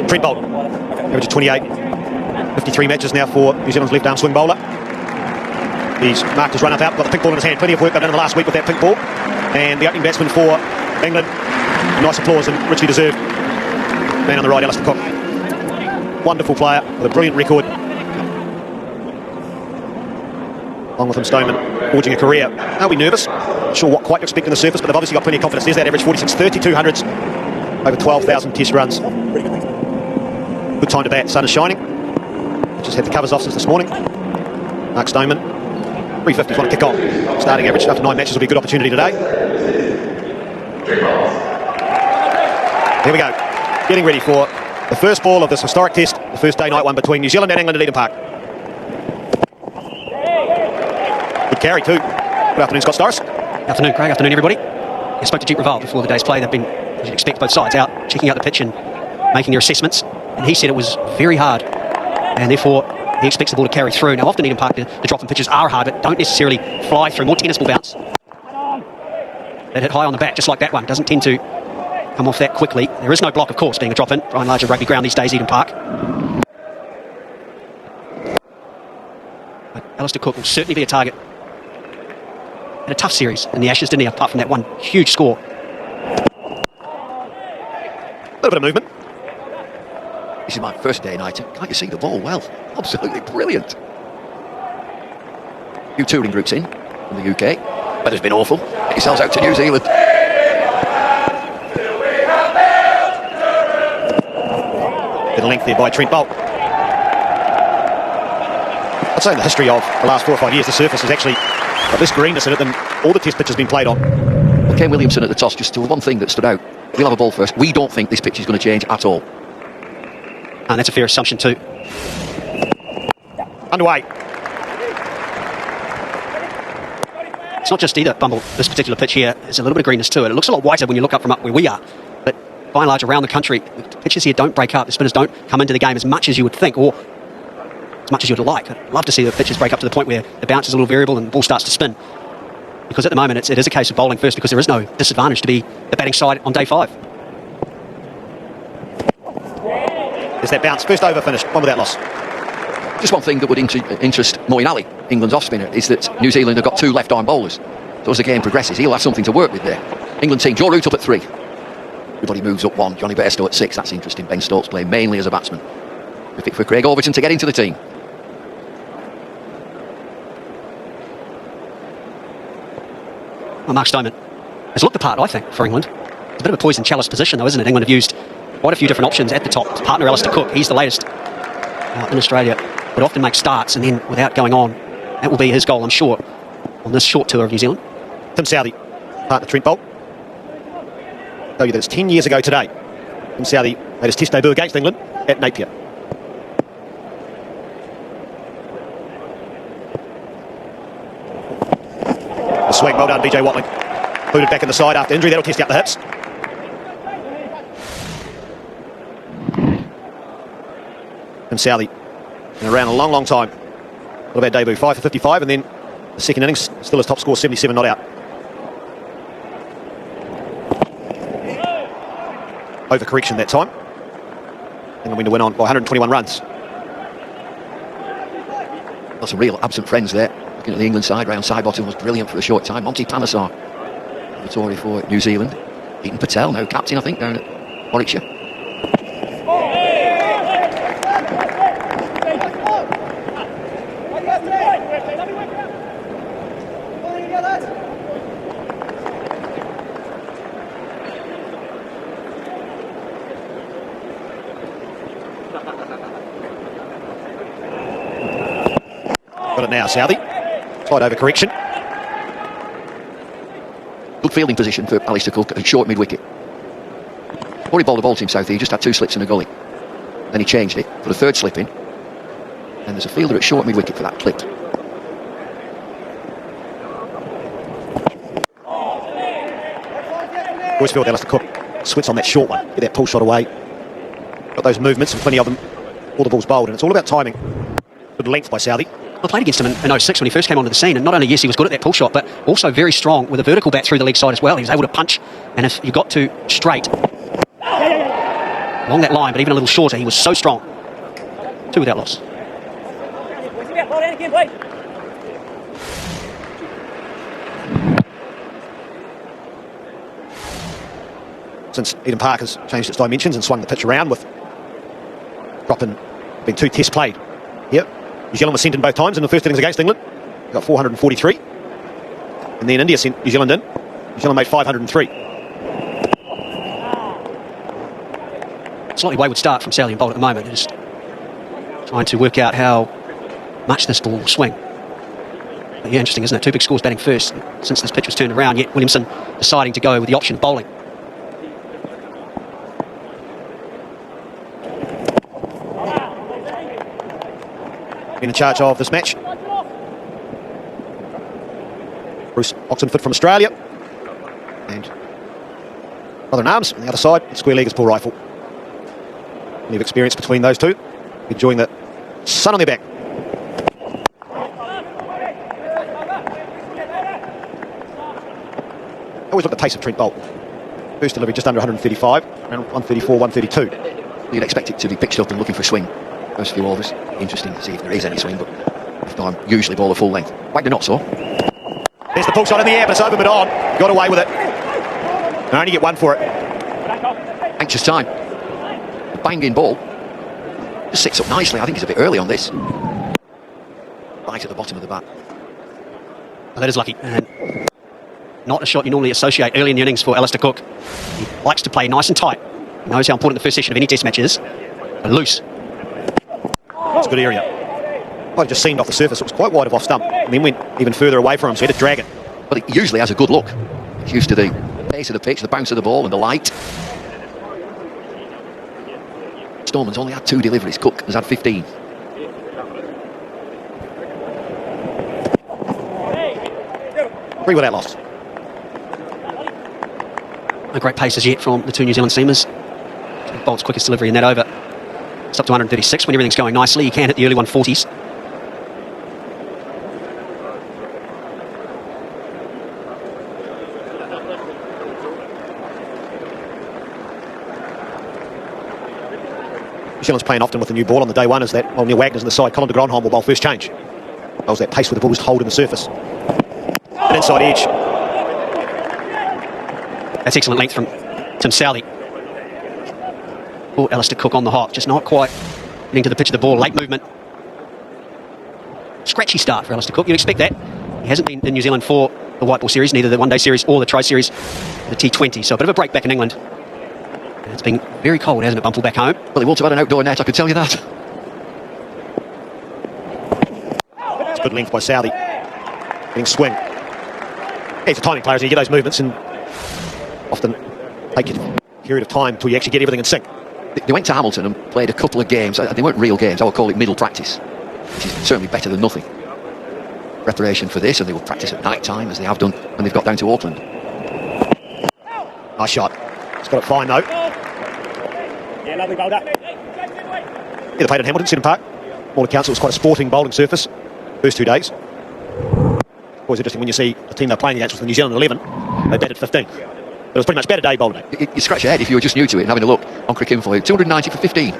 Trent Bolt, average of 28, 53 matches now for New Zealand's left arm swing bowler. He's marked his run up out, got the pink ball in his hand. Plenty of work done in the last week with that pink ball. And the opening batsman for England, nice applause and richly deserved. Man on the right, Alistair Cook. Wonderful player with a brilliant record. Along with him, Stoneman forging a career. They'll be nervous. Not sure what quite to expect on the surface, but they've obviously got plenty of confidence. There's that average 46, 32 hundreds, over 12,000 test runs. Good time to bat. Sun is shining. Just had the covers off since this morning. Mark Stoneman, 350s want to kick on. Starting average after 9 matches will be a good opportunity today. Here we go. Getting ready for the first ball of this historic test, the first day-night one between New Zealand and England at Eden Park. Good carry too. Good afternoon, Scott Storris. Afternoon, Craig. Afternoon, everybody. I spoke to Jeet Raval before the day's play. They've been, as you'd expect, both sides out, checking out the pitch and making their assessments. And he said it was very hard, and therefore he expects the ball to carry through. Now, often Eden Park, the dropping pitches are hard, but don't necessarily fly through. More tennis ball bounce. That hit high on the back, just like that one. Doesn't tend to come off that quickly. There is no block, of course, being a drop-in. By and large, a rugby ground these days, Eden Park. But Alistair Cook will certainly be a target. And a tough series in the Ashes, didn't he? Apart from that one huge score. A little bit of movement. This is my first day night. Can't you see the ball well? Absolutely brilliant. New touring groups in from the UK. Weather's been awful. Get yourselves out to New Zealand. Bit of length there by Trent Bolt. I'd say in the history of the last 4 or 5 years, the surface has actually got less greenness in it than all the test pitches been played on. Well, Kane Williamson at the toss, just one thing that stood out. We'll have a ball first. We don't think this pitch is going to change at all. And that's a fair assumption too. Underway. It's not just either, Bumble. This particular pitch here is a little bit of greenness to it. It looks a lot whiter when you look up from up where we are. But by and large, around the country, the pitches here don't break up. The spinners don't come into the game as much as you would think, or as much as you would like. I'd love to see the pitches break up to the point where the bounce is a little variable and the ball starts to spin. Because at the moment, it is a case of bowling first, because there is no disadvantage to be the batting side on day 5. There's that bounce. First over finished. One without loss. Just one thing that would interest Moeen Ali, England's off-spinner, is that New Zealand have got 2 left-arm bowlers. So as the game progresses, he'll have something to work with there. England team, Joe Root up at 3. Everybody moves up 1. Johnny Bairstow at 6. That's interesting. Ben Stokes playing mainly as a batsman. We pick for Craig Overton to get into the team. Well, Mark Stoneman has looked the part, I think, for England. It's a bit of a poison chalice position, though, isn't it? England have used quite a few different options at the top. His partner, Alistair Cook, he's the latest in Australia. Would often make starts, and then without going on, that will be his goal, I'm sure, on this short tour of New Zealand. Tim Southey, partner Trent Bolt. Tell you that it's 10 years ago today. Tim Southey made his test debut against England at Napier. The swing, well done, BJ Watling. Booted back in the side after injury. That'll test out the hips. Tim Southey been around a long, long time. What about debut? 5 for 55, and then the second innings, still his top score, 77 not out. Overcorrection that time. England win to win on by 121 runs. Got some real absent friends there. Looking at the England side, Ryan Sidebottom was brilliant for a short time. Monty Panesar, the Tory for New Zealand. Eaton Patel, now captain, I think, down at Warwickshire. Got it now, Southey. Slight overcorrection. Good fielding position for Alistair Cook at short mid-wicket. Before he bowled the ball to him, Southey, he just had 2 slips in a gully. Then he changed it, put a 3rd slip in. And there's a fielder at short mid-wicket for that clip. Always feel Alistair Cook swits on that short one. Get that pull shot away. Got those movements and plenty of them. All the balls bowled, and it's all about timing. Good length by Southey. I played against him in 06 when he first came onto the scene, and not only, yes, he was good at that pull shot, but also very strong with a vertical bat through the leg side as well. He was able to punch, and if you got to straight, along that line, but even a little shorter. He was so strong. 2 without loss. Since Eden Park has changed its dimensions and swung the pitch around with dropping, been 2 tests played. Yep, New Zealand was sent in both times in the first innings against England. Got 443. And then India sent New Zealand in. New Zealand made 503. Slightly wayward start from Sally and Bolt at the moment. They're just trying to work out how much this ball will swing. But yeah, interesting, isn't it? 2 big scores batting first since this pitch was turned around, yet Williamson deciding to go with the option of bowling. In charge of this match, Bruce Oxenford from Australia, and brother in arms on the other side, square leggers Paul Rifle. Plenty of experience between those two, enjoying the sun on their back. Always look at the pace of Trent Bolt. First delivery just under 135, around 134, 132. You'd expect it to be pitched up and looking for a swing. First few overs, interesting to see if there is any swing, but if not, I'm usually ball the full length. Why not so? There's the pull shot in the air, but it's over mid-on. Got away with it. And only get 1 for it. Anxious time. Banging ball. Just sits up nicely. I think he's a bit early on this. Right at the bottom of the bat. Well, that is lucky. And not a shot you normally associate early in the innings for Alistair Cook. He likes to play nice and tight. He knows how important the first session of any test match is. But loose. It's a good area. Well, it just seemed off the surface. It was quite wide of off stump. And then went even further away from him, so he had to drag it. But it usually has a good look. It's used to the pace of the pitch, the bounce of the ball and the light. Storman's only had 2 deliveries. Cook has had 15. Three without loss. No great pace as yet from the 2 New Zealand seamers. Bolt's quickest delivery in that over. It's up to 136 when everything's going nicely. You can hit the early 140s. New Zealand's playing often with the new ball on the day one as that, well, Neil Wagner's on the side. Colin de Grandhomme will bowl first change. Bowls that pace with the ball just holding the surface. An inside edge. That's excellent length from Tim Southey. Oh, Alistair Cook on the hop, just not quite getting to the pitch of the ball. Late movement. Scratchy start for Alistair Cook. You'd expect that. He hasn't been in New Zealand for the White Ball Series, neither the One Day Series or the Tri-Series, the T20. So a bit of a break back in England. And it's been very cold, hasn't it, Bumple, back home? Well, he won't have had an outdoor net, I could tell you that. It's good length by Southey. Getting swing. Yeah, he's a timing player, so you get those movements and often take a period of time until you actually get everything in sync. They went to Hamilton and played a couple of games. They weren't real games. I would call it middle practice, which is certainly better than nothing. Preparation for this, and they will practice at night time as they have done when they've got down to Auckland. Nice shot. He's got it fine though. Yeah, lovely bowler. Yeah, they played at Hamilton, Eden Park. All accounts, it was quite a sporting bowling surface. First 2 days. Always interesting when you see the team they're playing against was the New Zealand 11. They batted 15. But it was pretty much better day bowling day. You scratch your head if you were just new to it and having a look on Cricket Info. 290 for 15.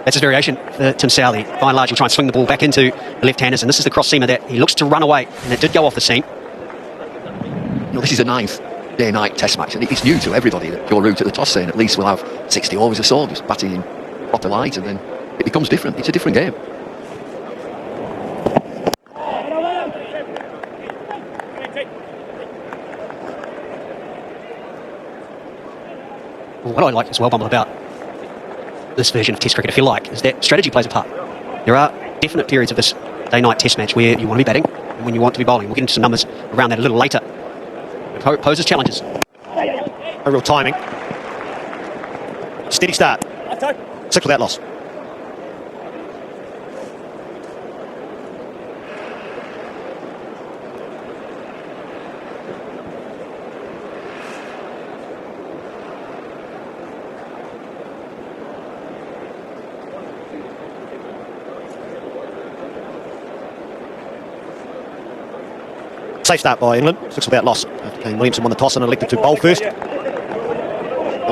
That's his variation for Tim Southey. By and large, he'll try and swing the ball back into the left-handers, and this is the cross-seamer that he looks to run away, and it did go off the seam. You know, this is a 9th day-night test match, and it's new to everybody that your route at the toss saying at least we'll have 60 overs or so, just batting in proper light, and then it becomes different. It's a different game. Well, what I like as well, Bumble, about this version of Test cricket, if you like, is that strategy plays a part. There are definite periods of this day-night Test match where you want to be batting and when you want to be bowling. We'll get into some numbers around that a little later. It poses challenges. No real timing. Steady start. 6 without loss. Safe start by England, 6 without loss. After Kane Williamson won the toss and elected to bowl first.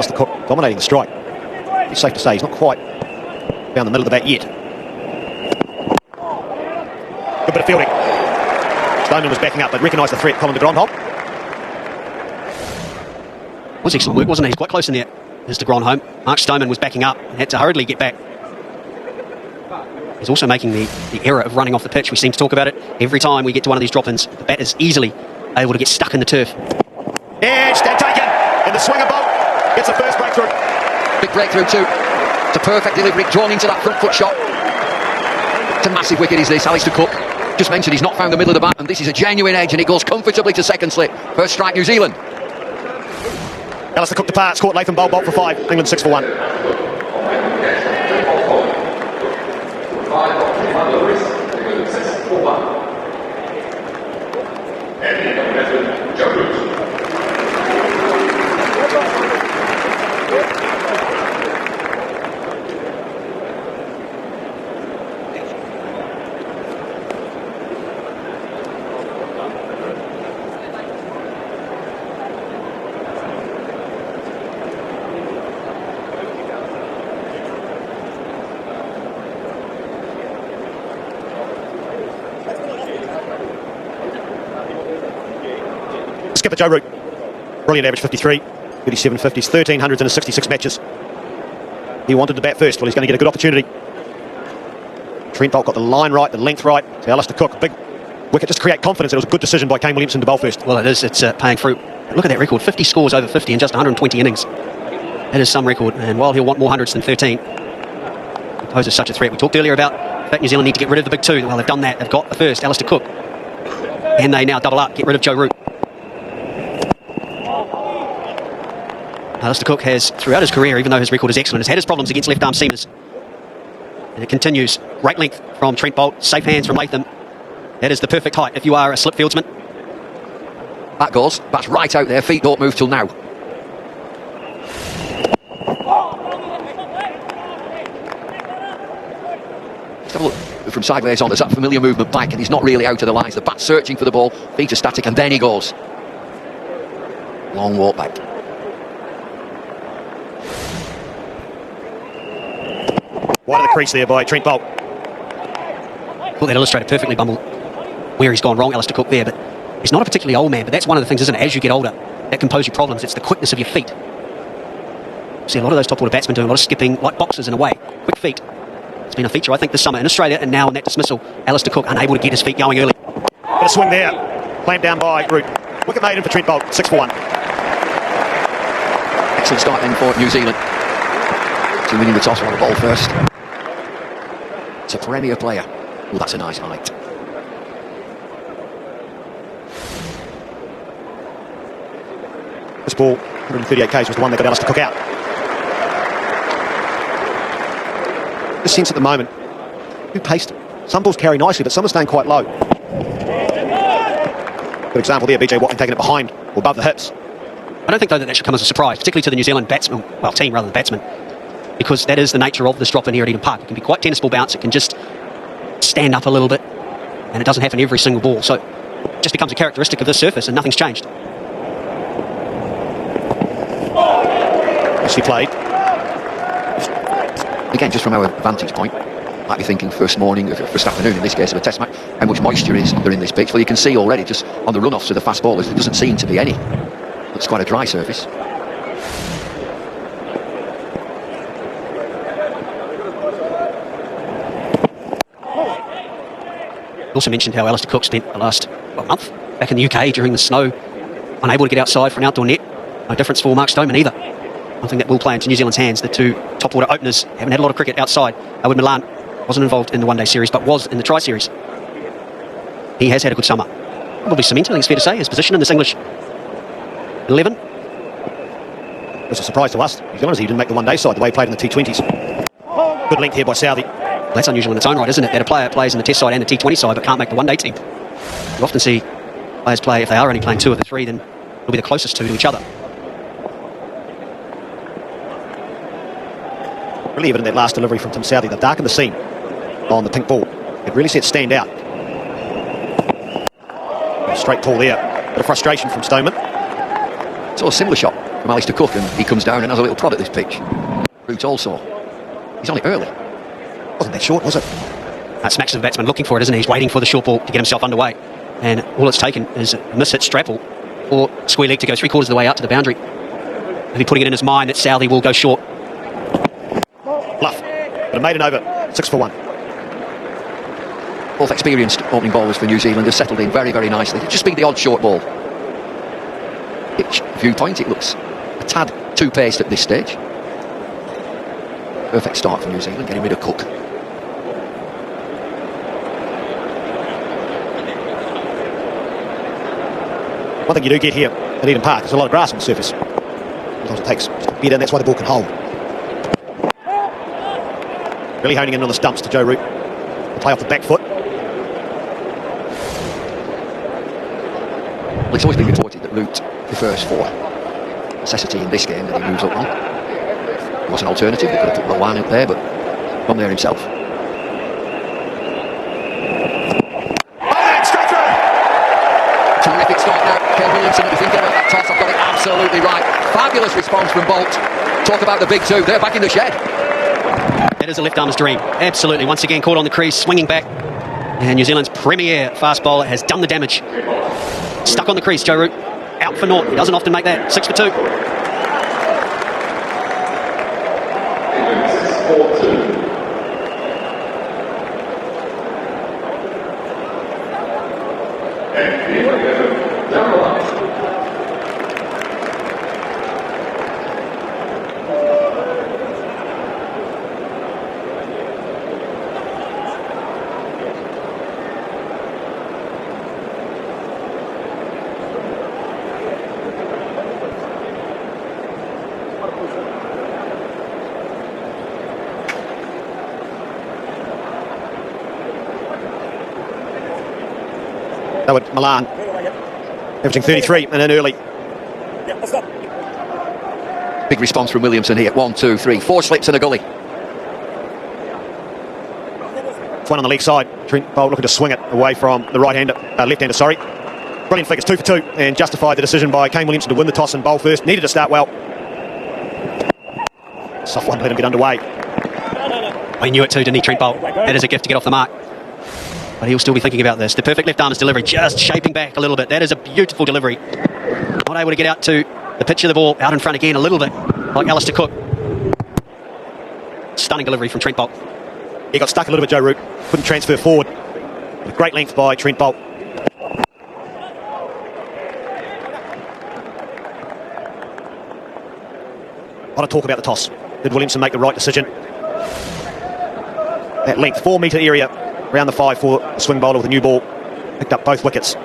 Alistair Cook dominating the strike. It's safe to say he's not quite down the middle of the bat yet. Good bit of fielding. Stoneman was backing up, but recognised the threat. Colin de Grandhomme. Was excellent work, wasn't it? He's quite close in there. There's de Grandhomme. Mark Stoneman was backing up and had to hurriedly get back. He's also making the error of running off the pitch. We seem to talk about it every time we get to one of these drop-ins. The bat is easily able to get stuck in the turf. Edged and taken in the swinger bolt. Gets the first breakthrough. Big breakthrough too. It's a perfect delivery, drawn into that front foot shot. It's a massive wicket, is this, Alistair Cook. Just mentioned he's not found the middle of the bat, and this is a genuine edge, and it goes comfortably to second slip. First strike, New Zealand. Alistair Cook departs, caught Latham Bolt for 5. England 6 for 1. Skipper Joe Root, brilliant average 53, 37 50s, 1300s in his 66 matches. He wanted to bat first. Well, he's going to get a good opportunity. Trent Bolt got the line right, the length right. So Alistair Cook, big wicket just to create confidence. It was a good decision by Kane Williamson to bowl first. Well, it is. It's paying fruit. Look at that record. 50 scores over 50 in just 120 innings. That is some record. And while he'll want more hundreds than 13, he poses such a threat. We talked earlier about the fact New Zealand need to get rid of the big two. Well, they've done that. They've got the first, Alistair Cook. And they now double up, get rid of Joe Root. Alistair Cook has, throughout his career, even though his record is excellent, has had his problems against left-arm seamers. And it continues. Great length from Trent Bolt, safe hands from Latham. That is the perfect height if you are a slip fieldsman. That goes. That's right out there. Feet don't move till now. Let's have a look from sideways on. There's that familiar movement back, and he's not really out of the lines. The bat searching for the ball. Feet are static, and then he goes. Long walk back. Wide of the crease there by Trent Bolt. Thought that illustrated perfectly, Bumble, where he's gone wrong, Alistair Cook there. But he's not a particularly old man, but that's one of the things, isn't it? As you get older, that can pose you problems. It's the quickness of your feet. See a lot of those top order batsmen doing a lot of skipping, like boxers in a way. Quick feet. It's been a feature, I think, this summer in Australia, and now in that dismissal, Alistair Cook unable to get his feet going early. Bit of swing there. Clamped down by Root. Wicket made in for Trent Bolt, 6 for 1. Excellent start then for New Zealand. To winning the toss on the ball first. It's a premier player. Oh, that's a nice height. This ball, 138 k's, was the one that got Alistair Cook out. The sense at the moment, who paced it? Some balls carry nicely, but some are staying quite low. Good example there, BJ Watling taking it behind or above the hips. I don't think, though, that should come as a surprise, particularly to the New Zealand batsman, well, team rather than batsman, because that is the nature of this drop-in here at Eden Park. It can be quite tennis ball bounce. It can just stand up a little bit, and it doesn't happen every single ball. So it just becomes a characteristic of this surface, and nothing's changed. Nicely played. Again, just from our vantage point, might be thinking first morning, first afternoon in this case of a test match, how much moisture is there in this pitch? Well, you can see already just on the runoffs of the fast bowlers, there doesn't seem to be any. It's quite a dry surface. Also mentioned how Alistair Cook spent the last month back in the UK during the snow, unable to get outside for an outdoor net. No difference for Mark Stoneman either. I think that will play into New Zealand's hands. The two top order openers haven't had a lot of cricket outside. Owen Milan wasn't involved in the one-day series, but was in the tri-series. He has had a good summer. Probably cemented, I think it's fair to say, his position in this English 11. It was a surprise to us, New Zealanders. He didn't make the one-day side the way he played in the T20s. Good length here by Southey. That's unusual in its own right, isn't it? That a player plays in the Test side and the T20 side but can't make the one-day team. You often see players play, if they are only playing two of the three, then they'll be the closest two to each other. Really evident that last delivery from Tim Southey. They've darkened the seam on the pink ball. It really set stand out. Straight pull there. Bit of frustration from Stoneman. So a similar shot from Alistair Cook, and he comes down and has a little prod at this pitch. Root also. He's on it early. Wasn't that short, was it? That smacks of the batsman looking for it, isn't he? He's waiting for the short ball to get himself underway. And all it's taken is a miss-hit straddle or square leg to go 3/4 of the way out to the boundary. Maybe putting it in his mind that Southey will go short. Bluff. But it made an over. 6 for 1. Both experienced opening bowlers for New Zealand have settled in very, very nicely. It's just been the odd short ball. Pitch viewpoint, it looks a tad too paced at this stage. Perfect start for New Zealand, getting rid of Cook. One thing you do get here at Eden Park, there's a lot of grass on the surface. Sometimes it takes just a bit, and that's why the ball can hold. Really honing in on the stumps to Joe Root. Play off the back foot. Well, it's always been reported that Root prefers for necessity in this game that he moves up on. There was an alternative, they could have put Rowan up there, but from there himself. Terrific start now. Kane Williamson, if you think about that toss, I've got it absolutely right. Fabulous response from Bolt. Talk about the big two. They're back in the shed. That is a left arm's dream. Absolutely. Once again, caught on the crease, swinging back. And New Zealand's premier fast bowler has done the damage. Stuck on the crease, Joe Root. Out for naught. He doesn't often make that. 6 for 2. That would Milan. Averaging 33 and then early. Big response from Williamson here. 1, 2, 3, 4 slips and a gully. One on the leg side. Trent Bolt looking to swing it away from the left-hander, sorry. Brilliant figures, 2 for 2, and justified the decision by Kane Williamson to win the toss and bowl first. Needed to start well. Soft one, let him get underway. He knew it too, didn't he, Trent Bolt? That is a gift to get off the mark. But he'll still be thinking about this. The perfect left arm's delivery, just shaping back a little bit. That is a beautiful delivery. Not able to get out to the pitch of the ball, out in front again a little bit, like Alistair Cook. Stunning delivery from Trent Bolt. He got stuck a little bit, Joe Root. Couldn't transfer forward. With great length by Trent Bolt. A lot of talk about the toss. Did Williamson make the right decision? That length, 4 metre area around the 5 for the swing bowler with a new ball. Picked up both wickets.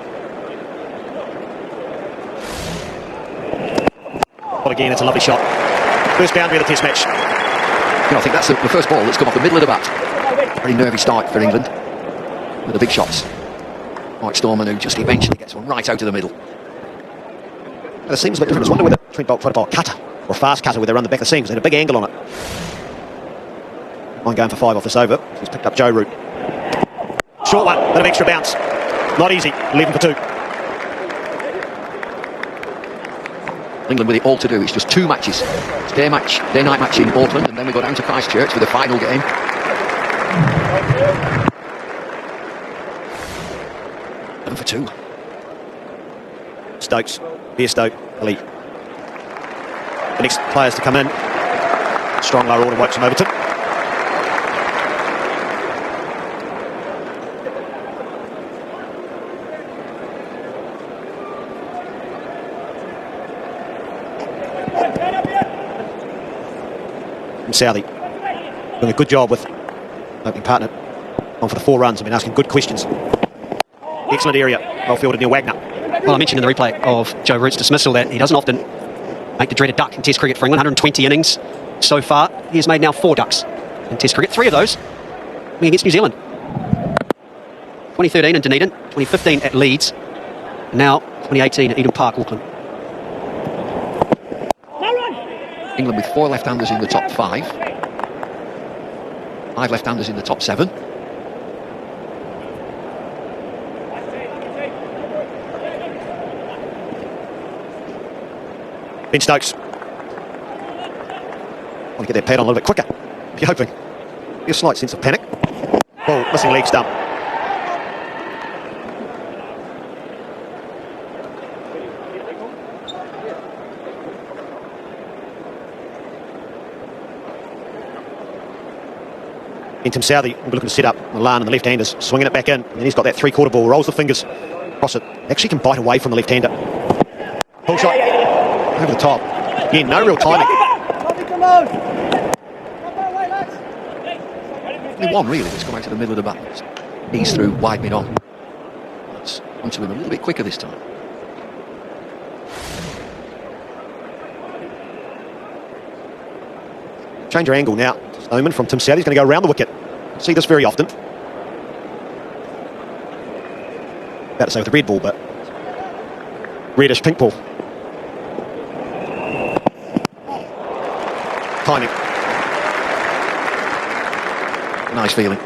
But again, it's a lovely shot. First boundary of the test match. You know, I think that's the first ball that's come off the middle of the bat. Very nervy start for England with the big shots. Mike Storman, who just eventually gets one right out of the middle. And it seems a bit different. I wonder whether Trent Bolt tried to bowl a cutter or a fast cutter where they run the back of the seams. They had a big angle on it. One going for 5 off this over. He's picked up Joe Root. Short one, bit of extra bounce. Not easy, 11 for 2. England with it all to do. It's just 2 matches. It's day night match in Auckland, and then we go down to Christchurch for the final game. For 2. Stokes, Bairstow, elite. The next players to come in. Strong lower order, Woakes and Overton. And Southey doing a good job with opening partner on for the 4 runs. I mean, asking good questions. Excellent area, well fielded Neil Wagner. Well, I mentioned in the replay of Joe Root's dismissal that he doesn't often make the dreaded duck in Test cricket for England. 120 innings so far. He has made now 4 ducks in Test cricket. 3 of those being against New Zealand. 2013 in Dunedin, 2015 at Leeds, and now 2018 at Eden Park, Auckland. England with 4 left-handers in the top 5. 5 left-handers in the top 7. Ben Stokes Want to get their pad on a little bit quicker. If you're hoping. A slight sense of panic. Ball, missing leg stump. Tim Southey will be looking to set up Milan, and the left-hander's swinging it back in, and then he's got that three-quarter ball, rolls the fingers across it, actually can bite away from the left-hander. Pull shot over the top. Again, no real timing. Only one really that's come out to the middle of the bat. He's through wide mid-on. That's onto him a little bit quicker this time. Change your angle now. Omen from Tim Southey. He's going to go around the wicket. See this very often. About to say with the red ball, but reddish pink ball. Timing. Nice feeling.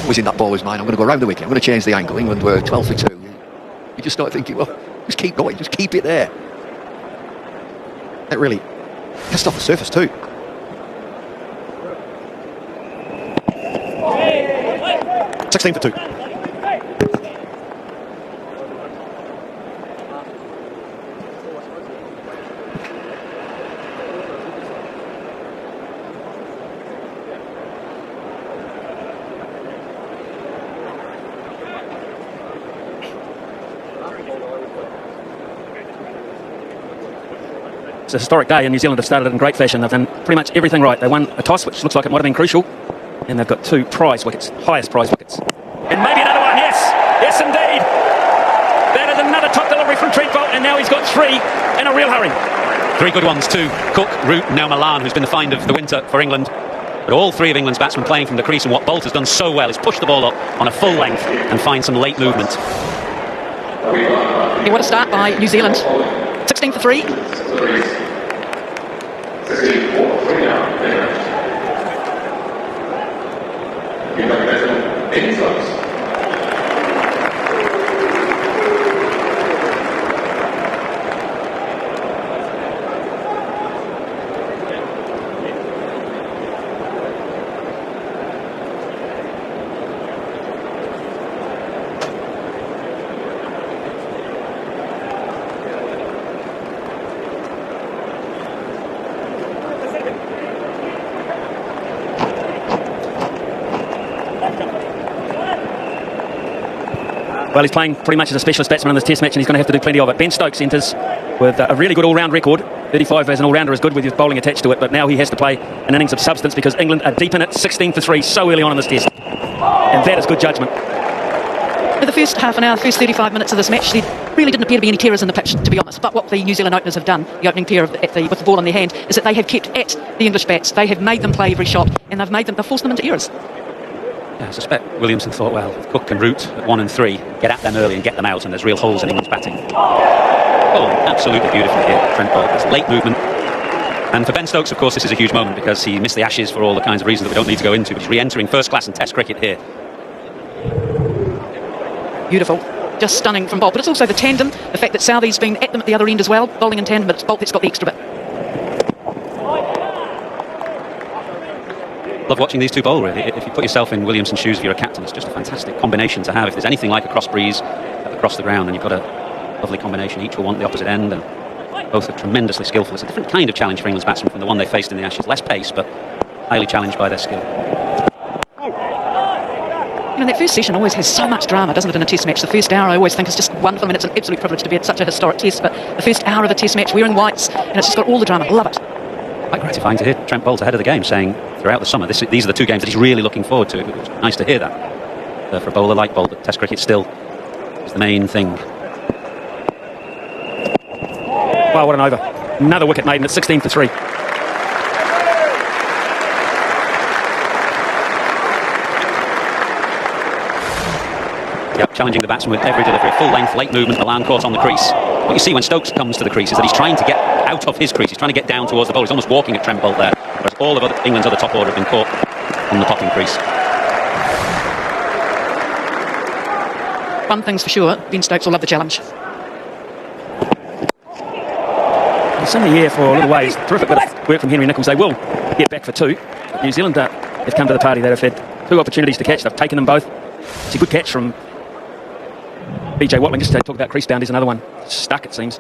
Was in that bowler's mind. I'm going to go around the wicket. I'm going to change the angle. England were 12 for 2. You just start thinking, well, just keep going. Just keep it there. That really pissed off the surface too. Hey! 16 for 2. It's a historic day, and New Zealand have started in great fashion. They've done pretty much everything right. They won a toss, which looks like it might have been crucial, and they've got 2 prize wickets, highest prize wickets. And maybe another one, yes! Yes, indeed! That is another top delivery from Trent Boult, and now he's got 3 in a real hurry. 3 good ones too. Cook, Root, now Milan, who's been the find of the winter for England. But all 3 of England's batsmen playing from the crease, and what Boult has done so well is push the ball up on a full length and find some late movement. What a start by New Zealand. 16 for 3. Well, he's playing pretty much as a specialist batsman in this test match, and he's going to have to do plenty of it. Ben Stokes enters with a really good all-round record. 35 as an all-rounder is good with his bowling attached to it, but now he has to play an innings of substance because England are deep in it, 16 for 3 so early on in this test. And that is good judgment. For the first half an hour, the first 35 minutes of this match, there really didn't appear to be any terrors in the pitch, to be honest. But what the New Zealand openers have done, the opening pair with the ball in their hand, is that they have kept at the English bats. They have made them play every shot, and they've forced them into errors. Yeah, I suspect Williamson thought, well, if Cook and Root at 1 and 3, get at them early and get them out, and there's real holes in England's batting. Oh, absolutely beautiful here, Trent Boult. It's late movement. And for Ben Stokes, of course, this is a huge moment because he missed the Ashes for all the kinds of reasons that we don't need to go into. He's re-entering first class in Test cricket here. Beautiful. Just stunning from Boult. But it's also the tandem, the fact that Southey's been at them at the other end as well, bowling in tandem, but it's Boult that's got the extra bit. Love watching these 2 bowl, really. If you put yourself in Williamson's shoes if you're a captain, it's just a fantastic combination to have. If there's anything like a cross breeze across the ground, then you've got a lovely combination. Each will want the opposite end, and both are tremendously skillful. It's a different kind of challenge for England's batsmen from the one they faced in the Ashes. Less pace, but highly challenged by their skill. You know, that first session always has so much drama, doesn't it, in a test match? The first hour I always think is just wonderful. I mean, it's an absolute privilege to be at such a historic test, but the first hour of a test match, wearing whites, and it's just got all the drama. Love it. Quite gratifying to hear Trent Boult ahead of the game saying throughout the summer these are the 2 games that he's really looking forward to. It's nice to hear that for a bowler like Boult, that Test cricket still is the main thing. Wow, what an over. Another wicket made, and it's 16 for 3. Yep, challenging the batsman with every delivery. Full length, late movement, Milan caught on the crease. What you see when Stokes comes to the crease is that he's trying to get out of his crease. He's trying to get down towards the ball. He's almost walking at Trent Boult there. Whereas all of England's other top order have been caught on the topping crease. One thing's for sure, Ben Stokes will love the challenge. It's in the air for a little ways. Terrific bit of work from Henry Nichols. They will get back for 2. New Zealand have come to the party. They have had 2 opportunities to catch. They've taken them both. It's a good catch from BJ Watling. Just to talk about crease boundaries, another one stuck, it seems.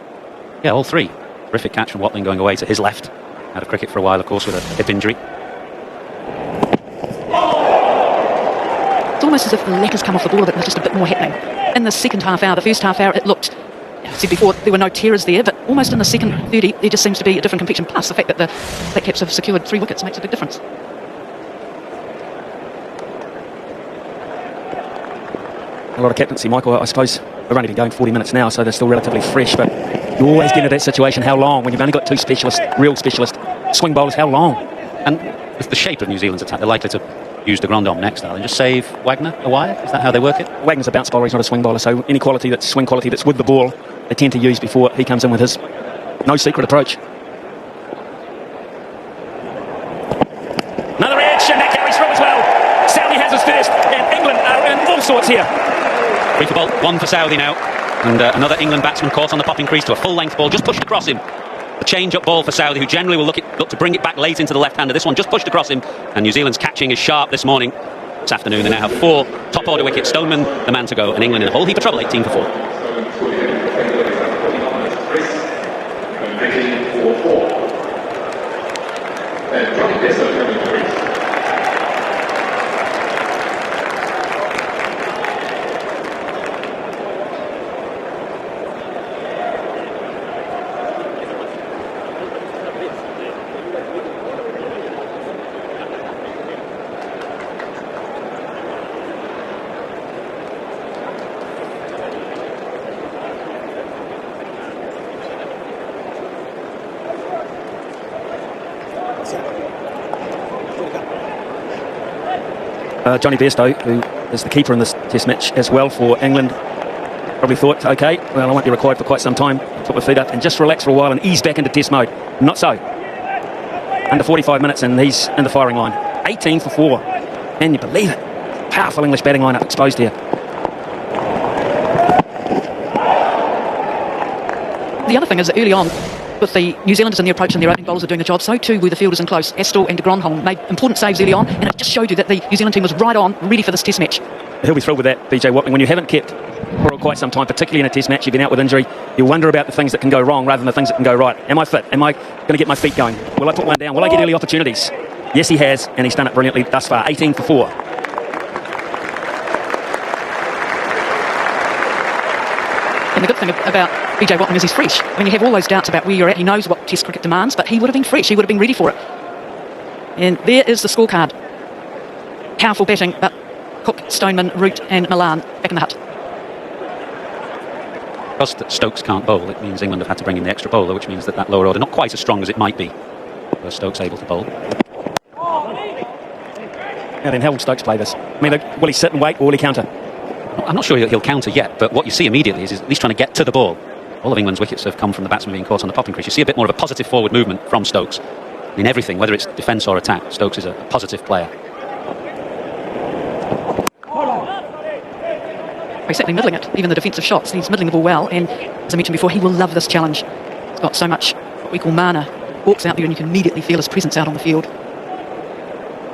Yeah, all 3. Terrific catch from Watling going away to his left. Out of cricket for a while, of course, with a hip injury. It's almost as if the leg has come off the ball a bit. There's just a bit more happening. In the second half hour, the first half hour, it looked, I said before, there were no terrors there, but almost in the second 30, there just seems to be a different complexion. Plus, the fact that the Black Caps have secured 3 wickets makes a big difference. A lot of captaincy, Michael. I suppose we've only been going 40 minutes now, so they're still relatively fresh, but you always get into that situation. How long? When you've only got 2 specialists, real specialist swing bowlers, how long? And with the shape of New Zealand's attack, they're likely to use the Grandhomme next now and just save Wagner a while. Is that how they work it? Wagner's a bounce bowler, he's not a swing bowler, so any quality that's swing quality that's with the ball, they tend to use before he comes in with his no secret approach. Another edge, and that carries through as well. Saudi has his first, and England are in all sorts here. 3 for ball, 1 for Saudi now. And another England batsman caught on the popping crease to a full-length ball, just pushed across him. The change-up ball for Saudi, who generally will look to bring it back late into the left-hander. This one just pushed across him, and New Zealand's catching is sharp this morning. This afternoon they now have 4 top-order wickets. Stoneman, the man to go, and England in a whole heap of trouble, 18 for 4. Johnny Bairstow, who is the keeper in this test match as well for England, probably thought, OK, well, I won't be required for quite some time. Put my feet up and just relax for a while and ease back into test mode. Not so. Under 45 minutes and he's in the firing line. 18 for 4. Can you believe it? Powerful English batting lineup exposed here. The other thing is that early on, with the New Zealanders in their approach and their opening bowlers are doing the job, so too were the fielders in close. Astle and de Grandhomme made important saves early on, and it just showed you that the New Zealand team was right on, ready for this test match. He'll be thrilled with that, BJ Watling. When you haven't kept for quite some time, particularly in a test match, you've been out with injury, you wonder about the things that can go wrong rather than the things that can go right. Am I fit? Am I going to get my feet going? Will I put one down? Will I get early opportunities? Yes, he has, and he's done it brilliantly thus far. 18 for 4. And the good thing about BJ Watling is he's fresh. When you have all those doubts about where you're at, he knows what Test cricket demands, but he would have been fresh. He would have been ready for it. And there is the scorecard. Powerful batting, but Cook, Stoneman, Root and Milan back in the hut. Because Stokes can't bowl, it means England have had to bring in the extra bowler, which means that lower order not quite as strong as it might be. Where Stokes able to bowl. Now then, how will Stokes play this? I mean, will he sit and wait or will he counter? I'm not sure he'll counter yet, but what you see immediately is at least trying to get to the ball. All of England's wickets have come from the batsman being caught on the popping crease. You see a bit more of a positive forward movement from Stokes. In everything, whether it's defence or attack, Stokes is a positive player. He's certainly middling it, even the defensive shots. He's middling the ball well, and as I mentioned before, he will love this challenge. He's got so much what we call mana. Walks out there and you can immediately feel his presence out on the field.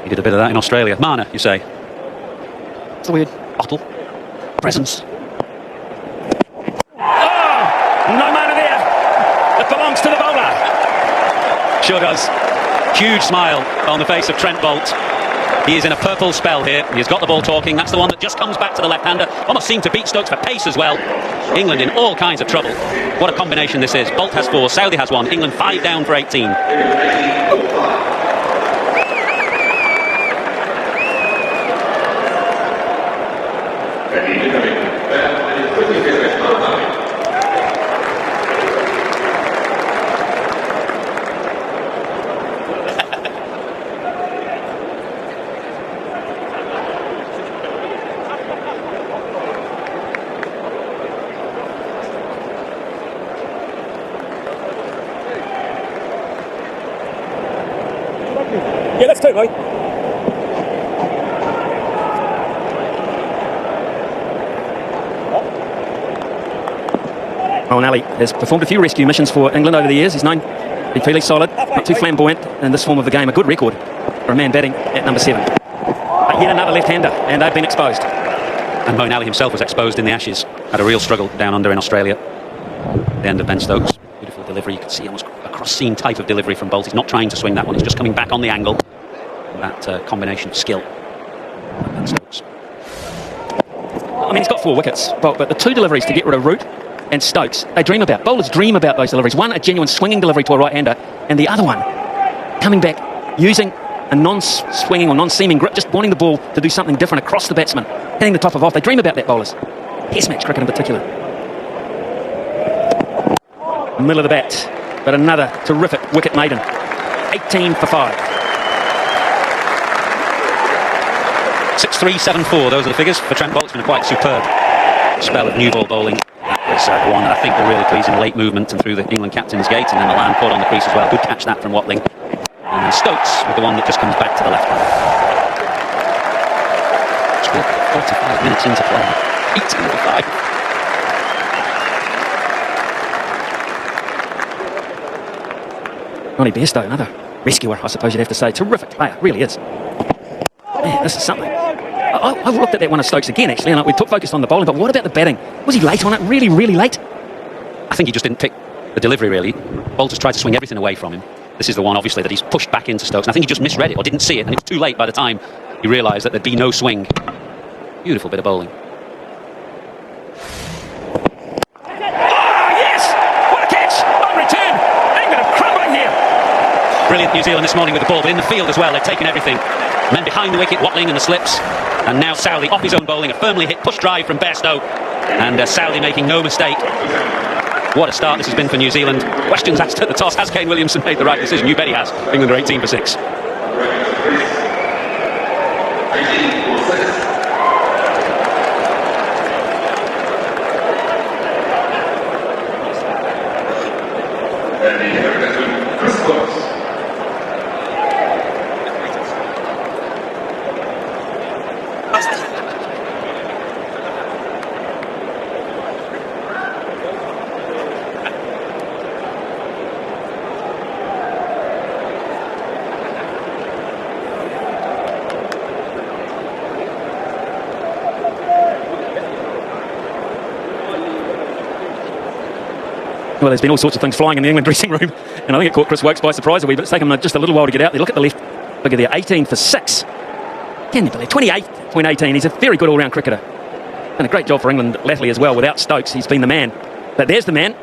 He did a bit of that in Australia. Mana, you say? It's a word. Bottle. Presence. No mana there. It belongs to the bowler. Sure does. Huge smile on the face of Trent Boult. He is in a purple spell here. He's got the ball talking. That's the one that just comes back to the left-hander. Almost seemed to beat Stokes for pace as well. England in all kinds of trouble. What a combination this is. Boult has 4, Saudi has 1. England 5 down for 18. Yeah, let's do it, mate. Moeen Ali has performed a few rescue missions for England over the years. He's known to be fairly solid, not too flamboyant in this form of the game. A good record for a man batting at number 7. But yet another left-hander, and they've been exposed. And Moeen Ali himself was exposed in the Ashes. Had a real struggle down under in Australia. The end of Ben Stokes. Beautiful delivery. You can see almost a cross-seam type of delivery from Bolt. He's not trying to swing that one. He's just coming back on the angle. That combination of skill. Ben Stokes. I mean, he's got 4 wickets, but the 2 deliveries to get rid of Root and Stokes, they dream about. Bowlers dream about those deliveries. One, a genuine swinging delivery to a right-hander, and the other one, coming back, using a non-swinging or non-seaming grip, just wanting the ball to do something different across the batsman, hitting the top of off. They dream about that, bowlers. Test match cricket in particular. Middle of the bat, but another terrific wicket maiden. 18 for 5. 6-3, 7-4, those are the figures for Trent Bolt. It's been a quite superb spell of new ball bowling. That was one that I think were really pleasing, late movement and through the England captain's gate, and then the Milan caught on the crease as well. Good catch that from Watling. And then Stokes with the one that just comes back to the left hand. 45 minutes into play. 18 for 5. Ronnie Bairstow, another rescuer, I suppose you'd have to say. Terrific player, really is. Man, this is something. I've looked at that one of Stokes again, actually, and we focused on the bowling, but what about the batting? Was he late on it? Really, really late? I think he just didn't pick the delivery, really. Bolt has tried to swing everything away from him. This is the one, obviously, that he's pushed back into Stokes. And I think he just misread it or didn't see it, and it was too late by the time he realised that there'd be no swing. Beautiful bit of bowling. Brilliant New Zealand this morning with the ball, but in the field as well, they've taken everything. Men behind the wicket, Watling and the slips, and now Southey off his own bowling, a firmly hit push drive from Bairstow, and Southey making no mistake. What a start this has been for New Zealand. Questions asked at the toss, has Kane Williamson made the right decision? You bet he has. England are 18 for 6. Well, there's been all sorts of things flying in the England dressing room, and I think it caught Chris Wokes by surprise a wee bit. It's taken him just a little while to get out there. Look at the left. Look at there, 18 for 6. Can you believe? 28.18. He's a very good all-round cricketer. And a great job for England latterly as well. Without Stokes, he's been the man. But there's the man.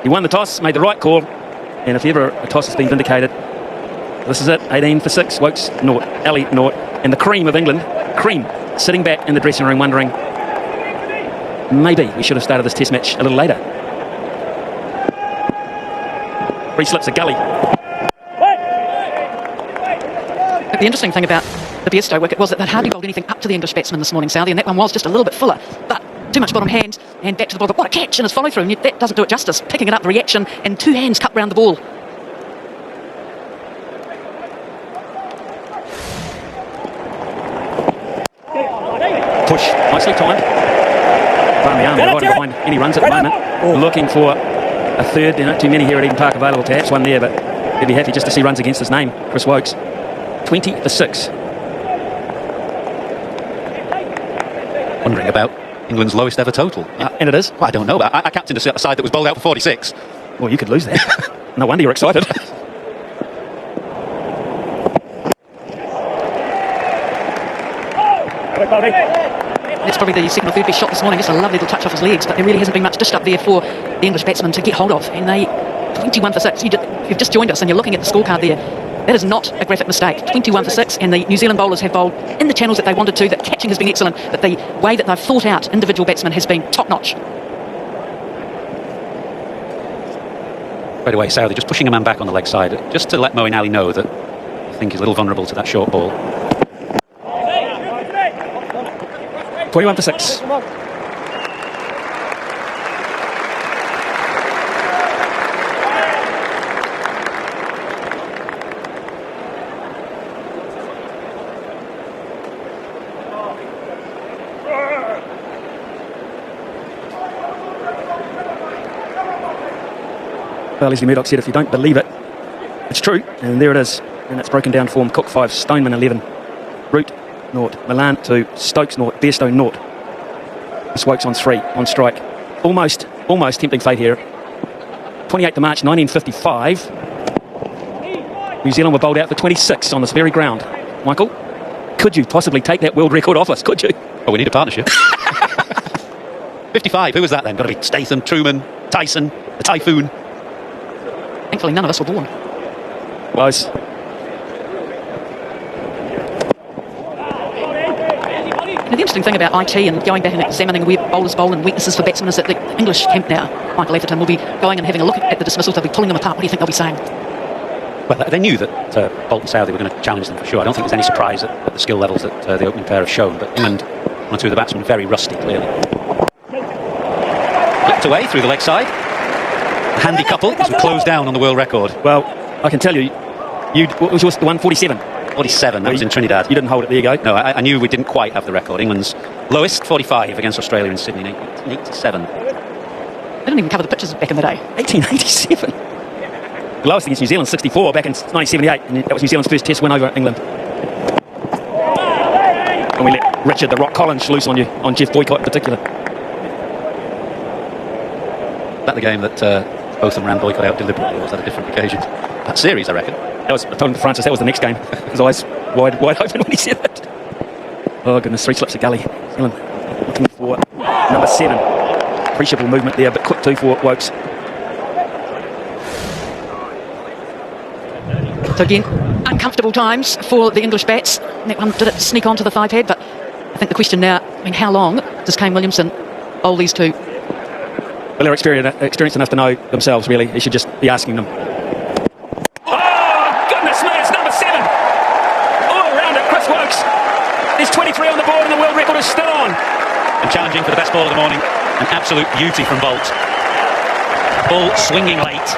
He won the toss, made the right call, and if ever a toss has been vindicated, this is it. 18 for 6. Wokes, naught. Ali, naught. And the cream of England, sitting back in the dressing room wondering, maybe we should have started this test match a little later. 3 slips a gully. The interesting thing about the Bairstow wicket was that they'd hardly bowled anything up to the English batsman this morning, Southey, and that one was just a little bit fuller. But too much bottom hand, and back to the ball. But what a catch and his follow through, and that doesn't do it justice. Picking it up, the reaction, and 2 hands cut round the ball. Push, nicely timed. Right the arm, right behind any runs at the moment. Looking for a third, too many here at Eden Park available to hatch one there, but he'd be happy just to see runs against his name, Chris Wokes. 20 for 6. Wondering about England's lowest ever total. And it is. Well, I don't know. I captained a side that was bowled out for 46. Well, you could lose that. No wonder you're excited. That's probably the second or third best shot this morning. Just a lovely little touch off his legs, but there really hasn't been much dished up there for the English batsmen to get hold of. And they 21 for 6. You've just joined us and you're looking at the scorecard there. That is not a graphic mistake. 21 for 6, and the New Zealand bowlers have bowled in the channels that they wanted to. That catching has been excellent, but the way that they've thought out individual batsmen has been top notch. By the way, Southey just pushing a man back on the leg side, just to let Moeen Ali know that I think he's a little vulnerable to that short ball. 21 for 6. Leslie Murdoch said, if you don't believe it, it's true. And there it is. And it's broken down form. Cook 5, Stoneman 11. Root 0. Milan 2. Stokes 0. Bairstow 0. Swokes on 3 on strike. Almost tempting fate here. 28th of March 1955. New Zealand were bowled out for 26 on this very ground. Michael, could you possibly take that world record off us? Could you? Oh, we need a partnership. 55. Who was that then? Got to be Statham, Truman, Tyson, the Typhoon. Thankfully, none of us were born. Close. And the interesting thing about IT and going back and examining where bowlers bowl and weaknesses for batsmen is that the English camp now, Michael Atherton, will be going and having a look at the dismissals. They'll be pulling them apart. What do you think they'll be saying? Well, they knew that Bolt and Southey were going to challenge them for sure. I don't think there's any surprise at the skill levels that the opening pair have shown. But England, one or two of the batsmen, very rusty, clearly. Flipped away through the leg side. A handy couple as we close down on the world record. Well, I can tell you, what was yours, the 147? 47, that was in Trinidad. You didn't hold it, there you go. No, I knew we didn't quite have the record. England's lowest, 45, against Australia in Sydney in 1887. They didn't even cover the pitches back in the day. 1887. The lowest against New Zealand, 64, back in 1978. And that was New Zealand's first test win over England. And we let Richard the Rock Collins loose on you, on Jeff Boycott in particular. That the game that both of them ran Boycott out deliberately, or was that a different occasion? That series, I reckon. I told him to Francis that was the next game. His eyes wide open when he said that. Oh goodness, 3 slips of gully. Zealand looking for number 7. Appreciable movement there, but quick too for Wokes. So again, uncomfortable times for the English bats. That one did it sneak onto the 5 head, but I think the question now, how long does Kane Williamson bowl these two? Well, they're experienced enough to know themselves, really. He should just be asking them. Oh, goodness me, it's number 7. All around it, Chris Wokes. There's 23 on the board and the world record is still on. And challenging for the best ball of the morning. An absolute beauty from Bolt. Ball swinging late.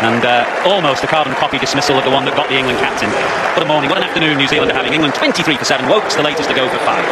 And almost a carbon copy dismissal of the one that got the England captain. What a morning, what an afternoon New Zealand are having. England 23 for 7, Wokes the latest to go for 5.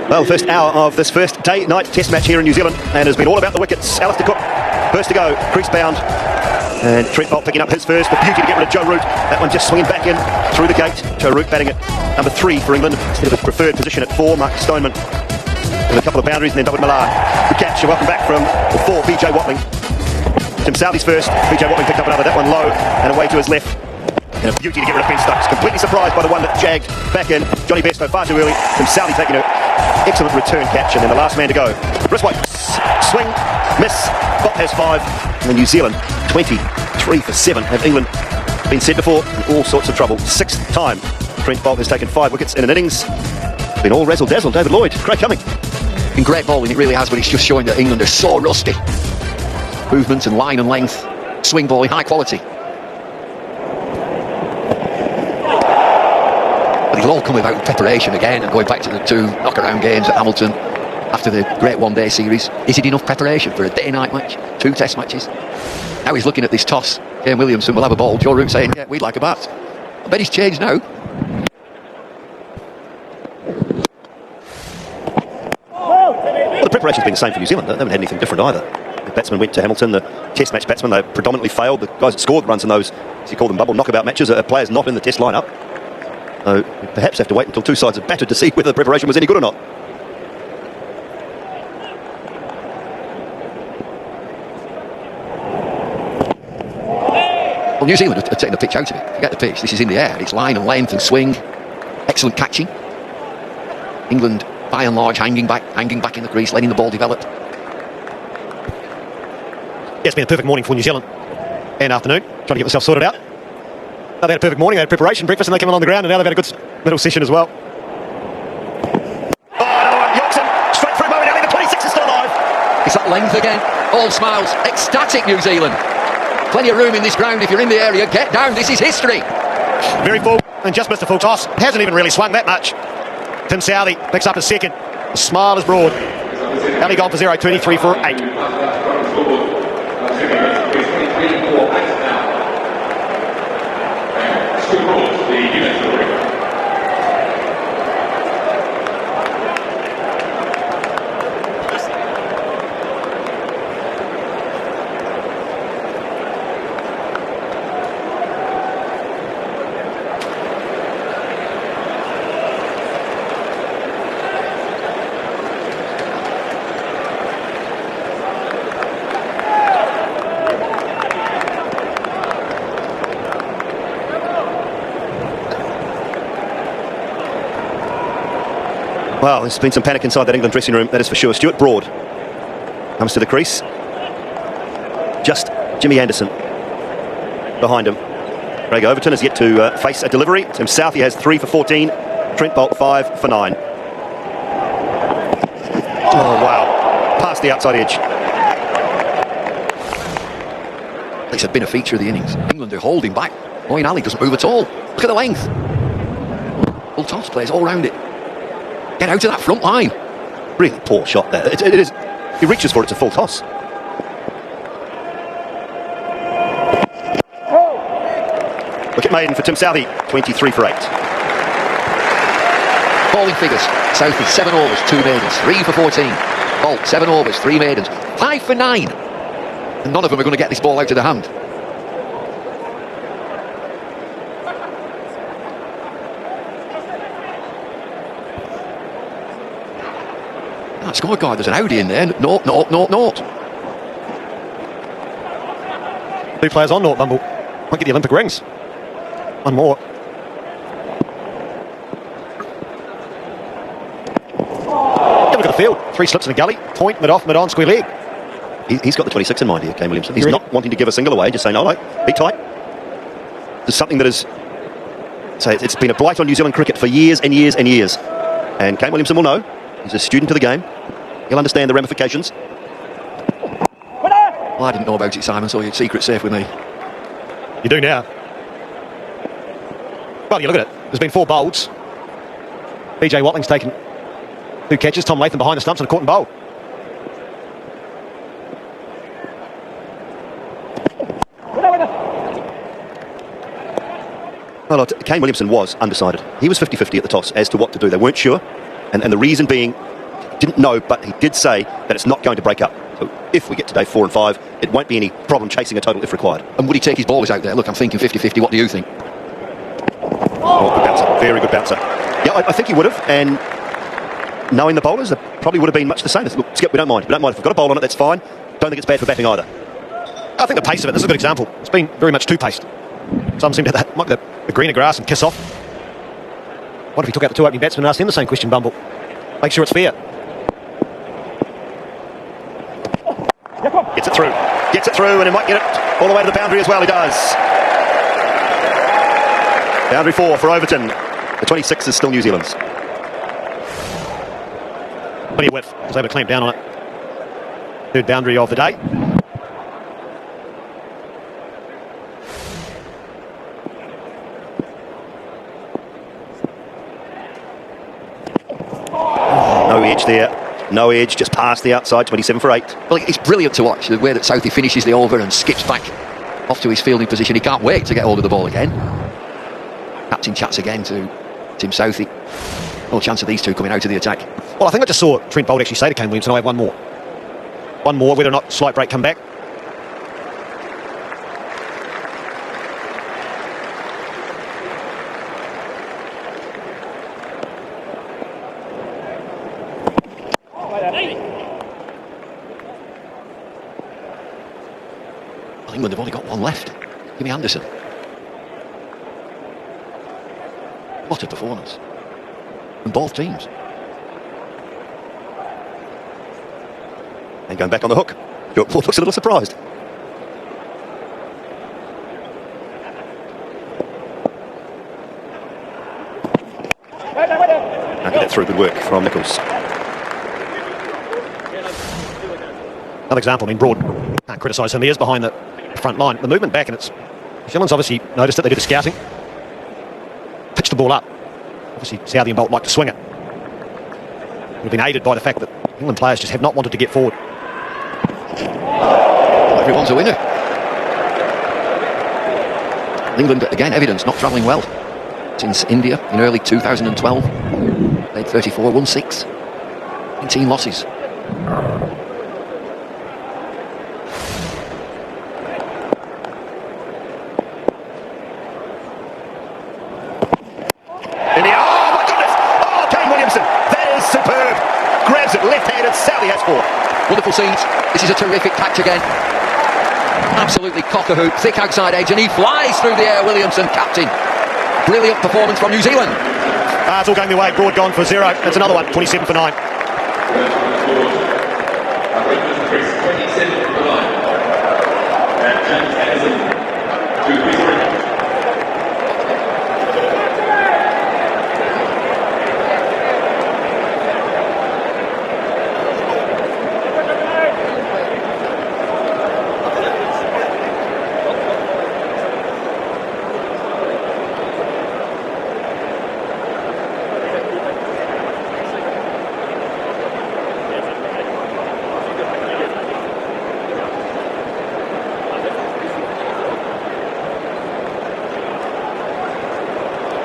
Well, the first hour of this first day-night test match here in New Zealand, and has been all about the wickets. Alistair Cook, first to go, crease bound. And Trent Bolt picking up his first. The beauty to get rid of Joe Root. That one just swinging back in through the gate. Joe Root batting at number 3 for England, instead of the preferred position at 4, Marcus Stoneman. With a couple of boundaries and then David Millar. Good catch, and welcome back from the 4, BJ Watling. Tim Southey's first. BJ Watling picked up another, that one low, and away to his left. And a beauty to get rid of Ben Stokes. Completely surprised by the one that jagged back in. Johnny Bairstow far too early. Tim Southey taking an excellent return catch, and then the last man to go. Wristwhite, swing, miss. Bolt has 5. And then New Zealand 23 for 7. Have England been said before in all sorts of trouble? 6th time Trent Bolt has taken 5 wickets in an innings. Been all razzle-dazzle. David Lloyd, great coming. Been great bowling, it really has, but it's just showing that England are so rusty. Movement and line and length, swing bowling, high quality. But it'll all come about preparation again, and going back to the 2 knock-around games at Hamilton after the great one-day series. Is it enough preparation for a day-night match? 2 test matches? Now he's looking at this toss. Kane Williamson will have a ball. Joe Root saying, yeah, we'd like a bat. I bet he's changed now. Well, the preparation's been the same for New Zealand. They haven't had anything different either. The batsmen went to Hamilton, the test match batsmen, they predominantly failed. The guys that scored runs in those, as you call them, bubble knockabout matches, are players not in the test lineup. So you perhaps have to wait until 2 sides have batted to see whether the preparation was any good or not. Well, New Zealand are taking the pitch out of it. Forget the pitch. This is in the air. It's line and length and swing. Excellent catching. England, by and large, hanging back in the crease, letting the ball develop. Yeah, it's been a perfect morning for New Zealand. And afternoon, trying to get themselves sorted out. They had a perfect morning, they had preparation, breakfast, and they came on the ground, and now they've had a good middle session as well. Oh, another one, Yorkson, straight through Moeen Ali, the 26 is still alive. It's that length again. All smiles. Ecstatic New Zealand. Plenty of room in this ground if you're in the area. Get down, this is history. Very full, and just missed a full toss. Hasn't even really swung that much. Tim Southey picks up a second. The smile is broad. Ali gone for 0, 23 for 8. Well, there's been some panic inside that England dressing room, that is for sure. Stuart Broad comes to the crease. Just Jimmy Anderson behind him. Craig Overton has yet to face a delivery. Tim Southey has 3 for 14. Trent Boult 5 for 9. Oh, wow. Past the outside edge. It's been a feature of the innings. England are holding back. Moeen Ali doesn't move at all. Look at the length. Full toss plays all round it. Get out of that front line. Really poor shot there. It is. He reaches for it, it's a full toss. Wicket maiden for Tim Southey, 23 for 8. Bowling figures. Southey, 7 overs, 2 maidens, 3 for 14. Boult, 7 overs, 3 maidens, 5 for 9. And none of them are going to get this ball out of the hand. That scorecard, there's an Audi in there. Naught. 2 players on naught, Bumble. Might get the Olympic rings. One more. Yeah, look at the field. 3 slips in the gully. Point, mid-off, mid-on, square leg. He's got the 26 in mind here, Kane Williamson. He's not wanting to give a single away, just saying, no, be tight. There's something that is... So it's been a blight on New Zealand cricket for years and years and years. And Kane Williamson will know. He's a student of the game. He'll understand the ramifications. Well, I didn't know about it, Simon, so your secret's safe with me. You do now. Well, you look at it. There's been 4 bowls. BJ Watling's taken 2 catches. Tom Latham behind the stumps and a caught and bowl. Well, Kane Williamson was undecided. He was 50-50 at the toss as to what to do. They weren't sure. And the reason being, didn't know, but he did say that it's not going to break up. So if we get to day 4 and 5, it won't be any problem chasing a total if required. And would he take his ballers out there? Look, I'm thinking 50-50. What do you think? Oh, good bouncer. Very good bouncer. Yeah, I think he would have. And knowing the bowlers, it probably would have been much the same. Look, Skip, we don't mind. If we've got a bowl on it, that's fine. Don't think it's bad for batting either. I think the pace of it, this is a good example. It's been very much two-paced. Some seem to have that. Might be the greener grass and kiss off. What if he took out the 2 opening batsmen and asked them the same question, Bumble? Make sure it's fair. Gets it through, and he might get it all the way to the boundary as well. He does. Boundary 4 for Overton. The 26 is still New Zealand's. Plenty of width. I was able to clamp down on it. 3rd boundary of the day. No edge there. No edge, just past the outside, 27 for 8. Well, it's brilliant to watch the way that Southey finishes the over and skips back off to his fielding position. He can't wait to get hold of the ball again. Captain chats again to Tim Southey. No chance of these two coming out of the attack. Well, I think I just saw Trent Boult actually say to Kane Williamson, I have one more. One more, whether or not slight break come back. England have only got one left. Jimmy Anderson. What a performance from both teams. And going back on the hook. Stuart Ford looks a little surprised. Can't get that through. Good work from Nichols. Another example, I mean, Broad, can't criticise him. He is behind the front line. The movement back, and it's... New Zealand's obviously noticed it. They did the scouting. Pitched the ball up. Obviously, Southey and Bolt like to swing it. We've been aided by the fact that England players just have not wanted to get forward. Everyone's a winner. England, again, evidence not travelling well. Since India in early 2012. Played 34, won 6. 19 losses. Kane Williamson, that is superb. Grabs it left-handed, Southey has 4. Wonderful scenes. This is a terrific catch again. Absolutely cock-a-hoop, thick outside edge, and he flies through the air. Williamson, captain. Brilliant performance from New Zealand. It's all going their way. Broad gone for 0. That's another one. 27 for 9.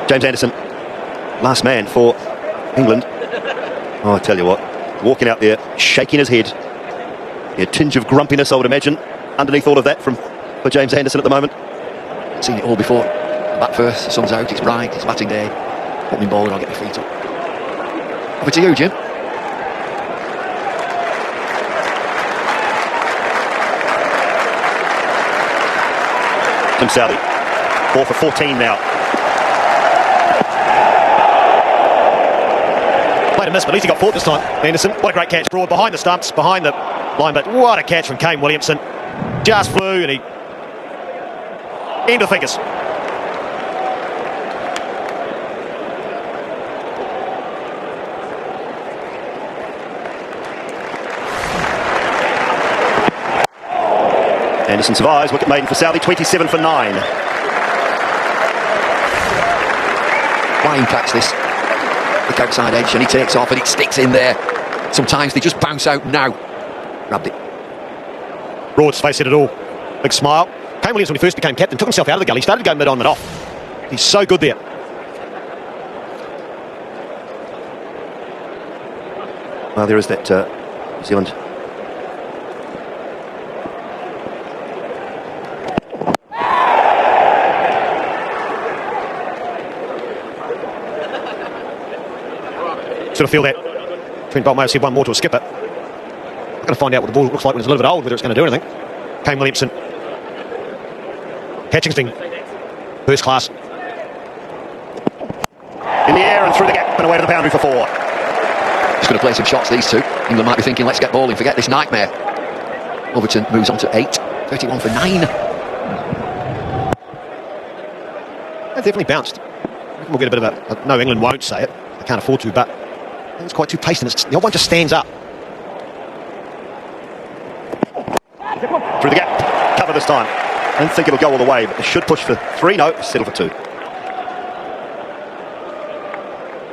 James Anderson, last man for England. Oh, I tell you what, walking out there, shaking his head. A tinge of grumpiness, I would imagine, underneath all of that for James Anderson at the moment. Seen it all before. Back first, the sun's out, it's bright, it's batting day. Put me ball and I'll get my feet up. Over to you, Jim. Tim Southey, 4 for 14 now. Played a miss, but at least he got 4 this time. Anderson, what a great catch. Broad behind the stumps, behind the line, but what a catch from Kane Williamson. Just flew and he... End of the fingers. Anderson survives. Wicket maiden for Southey, 27 for 9. Flying catch this. Look outside edge and he takes off and it sticks in there. Sometimes they just bounce out now. Grabbed it. Broad's face it at all. Big smile. Kane Williamson, when he first became captain, took himself out of the gully. He started going mid-on, mid-off. He's so good there. Well, there is that New Zealand. Sort of feel that Trent Bolt may have said one more to a skipper. I'm going to find out what the ball looks like when it's a little bit old, whether it's going to do anything. Kane Williamson. Catching's been first class. In the air and through the gap and away to the boundary for 4. Just going to play some shots, these two. England might be thinking, let's get bowling, forget this nightmare. Overton moves on to 8. 31 for 9. They've definitely bounced. I reckon we'll get a bit of a... No, England won't say it. They can't afford to, but I think it's quite too paced and the old one just stands up. Through the gap. Cover this time. I don't think it'll go all the way, but they should push for 3. No, settle for 2.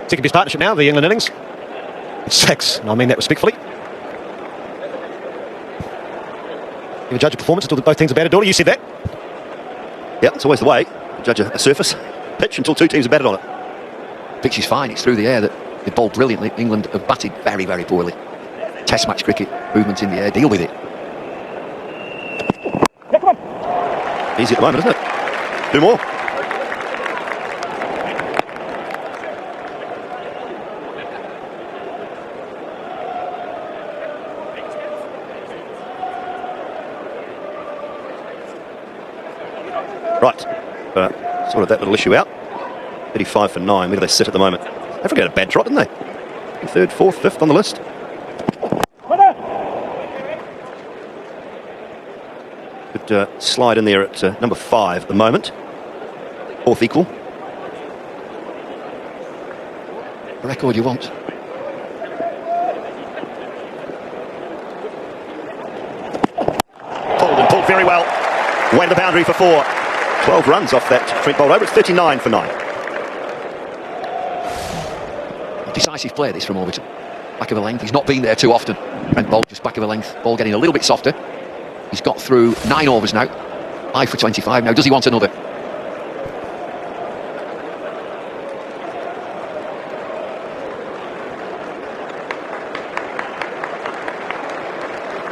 Second best partnership now, the England innings. 6, and I mean that respectfully. You judge a performance until both teams are batted, Daughter. You said that. Yeah, it's always the way. You judge a surface pitch until 2 teams are batted on it. Pitch is fine, it's through the air that they bowled brilliantly. England have batted very, very poorly. Test match cricket, movement in the air, deal with it. Easy at the moment, isn't it? 2 more. Right, sorted that little issue out. 35 for 9. Where do they sit at the moment? Africa had a bad trot, didn't they? Third, fourth, fifth on the list. Good slide in there at number 5 at the moment. Fourth equal. The record you want. Pulled very well. Went the boundary for 4. 12 runs off that Trent Bolt over. It's 39 for 9. Decisive play this from Overton. Back of a length. He's not been there too often. Trent Bolt just back of a length. Ball getting a little bit softer. He's got through 9 overs now. 5 for 25 now. Does he want another?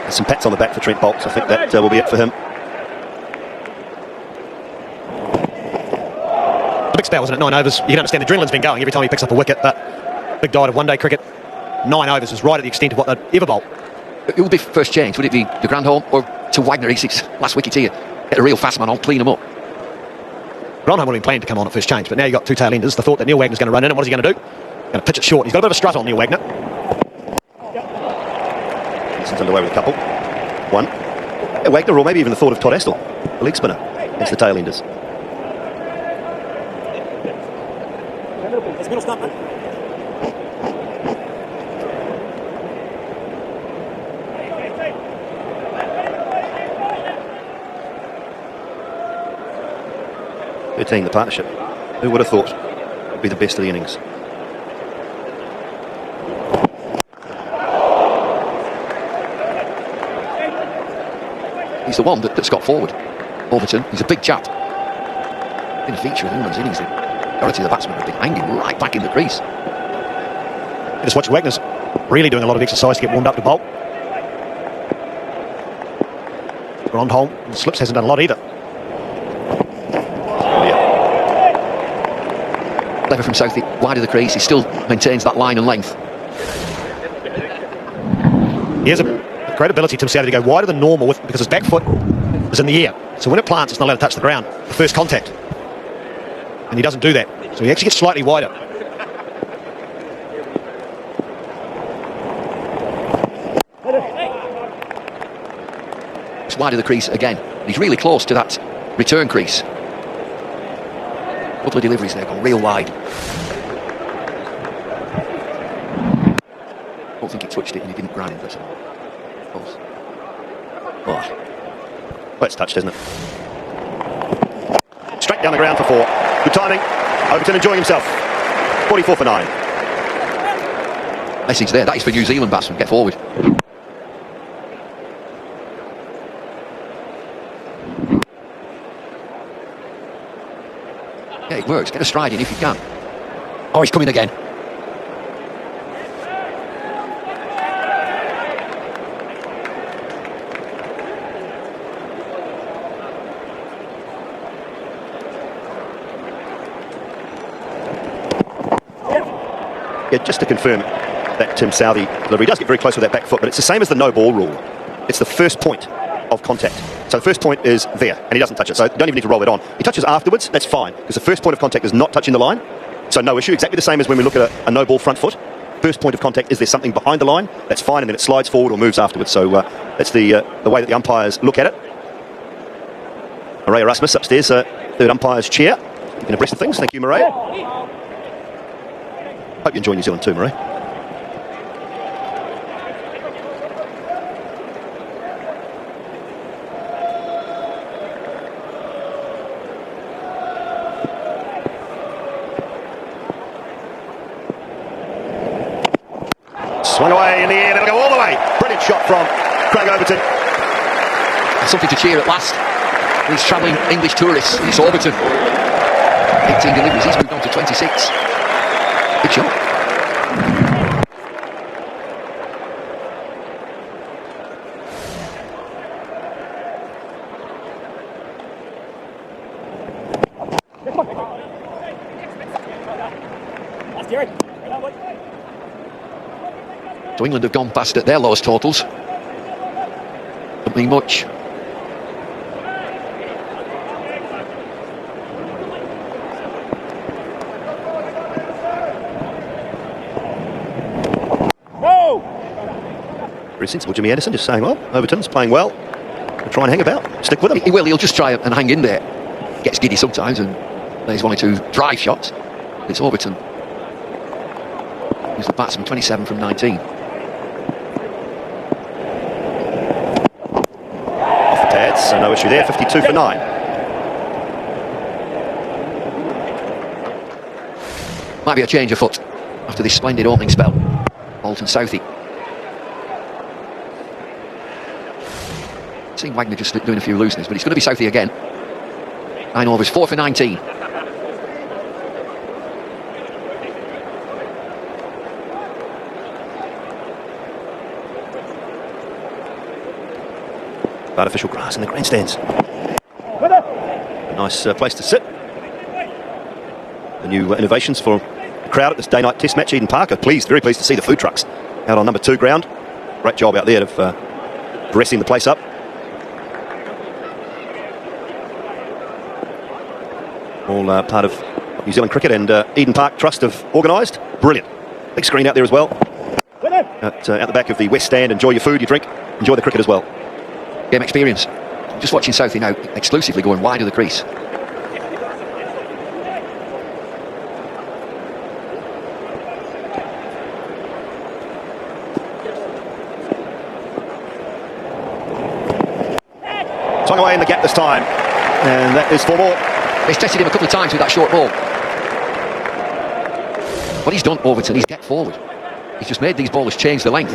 There's some pats on the back for Trent Bolt. I think that will be it for him. A big spell, wasn't it? 9 overs. You can understand the adrenaline's been going every time he picks up a wicket, but big diet of one-day cricket. 9 overs is right at the extent of what they'd ever bowl. It would be first change. Would it be the Grandhome or to Wagner? He's his last wicket here. Get a real fast man on, clean him up. Grandhome would have been planned to come on at first change, but now you've got 2 tail enders. The thought that Neil Wagner's going to run in, and what is he going to do? Going to pitch it short. He's got a bit of a strut on Neil Wagner. He's underway with a couple. 1. Yeah, Wagner, or maybe even the thought of Todd Astle, the leg spinner, against the tail enders. It's middle stump, man. The partnership. Who would have thought would be the best of the innings? He's the one that's got forward. Overton, he's a big chap. Been a feature of England's innings. The majority of the batsmen have been hanging right back in the crease. Just watch Wagner's really doing a lot of exercise to get warmed up to bowl. Grandhome, the slips hasn't done a lot either. Clever from Southey, wide of the crease. He still maintains that line and length. He has a great ability, Tim Southey, to go wider than normal because his back foot is in the air. So when it plants, it's not allowed to touch the ground. The first contact. And he doesn't do that. So he actually gets slightly wider. It's wide of the crease again. He's really close to that return crease. Couple of deliveries there, gone real wide. Don't think he touched it and he didn't grind it. Well, it's touched, isn't it? Straight down the ground for 4. Good timing. Overton enjoying himself. 44 for 9. Message there. That is for New Zealand batsmen. Get forward. Yeah, it works. Get a stride in if you can. Oh, he's coming again. Yeah, just to confirm that Tim Southey delivery does get very close with that back foot, but it's the same as the no ball rule. It's the first point of contact. So the first point is there, and he doesn't touch it, so you don't even need to roll it on. He touches afterwards, that's fine, because the first point of contact is not touching the line, so no issue. Exactly the same as when we look at a no ball front foot. First point of contact, is there something behind the line? That's fine, and then it slides forward or moves afterwards. So that's the way that the umpires look at it. Murray Erasmus upstairs, third umpire's chair, keeping abreast of things. Thank you, Murray. Hope you enjoy New Zealand too, Murray. Swung away in the air, that'll go all the way. Brilliant shot from Craig Overton. Something to cheer at last. These travelling English tourists. It's Overton. 18 deliveries, he's moved on to 26. Good shot. So England have gone past at their lowest totals. Don't mean much. Very sensible Jimmy Anderson, just saying, well, Overton's playing well. We'll try and hang about. Stick with him. He will. He'll just try and hang in there. Gets giddy sometimes and plays 1 or 2 drive shots. It's Overton. He's the batsman, 27 from 19. Off the pads, so no issue there. 52 for 9. Might be a change of foot after this splendid opening spell. Bolton Southey. Seen Wagner just doing a few looseness, but it's going to be Southey again. 9 overs, 4 for 19. Artificial grass in the grandstands. A nice place to sit. The new innovations for the crowd at this day-night test match. Eden Park are pleased, very pleased to see the food trucks out on number 2 ground. Great job out there of dressing the place up. All part of New Zealand Cricket and Eden Park Trust have organised. Brilliant. Big screen out there as well. Out the back of the West Stand. Enjoy your food, your drink. Enjoy the cricket as well. Game experience. Just watching Southey now exclusively going wide of the crease. Swung away in the gap this time. And that is 4 more. He's tested him a couple of times with that short ball. What he's done, Overton, he's get forward. He's just made these bowlers change the length.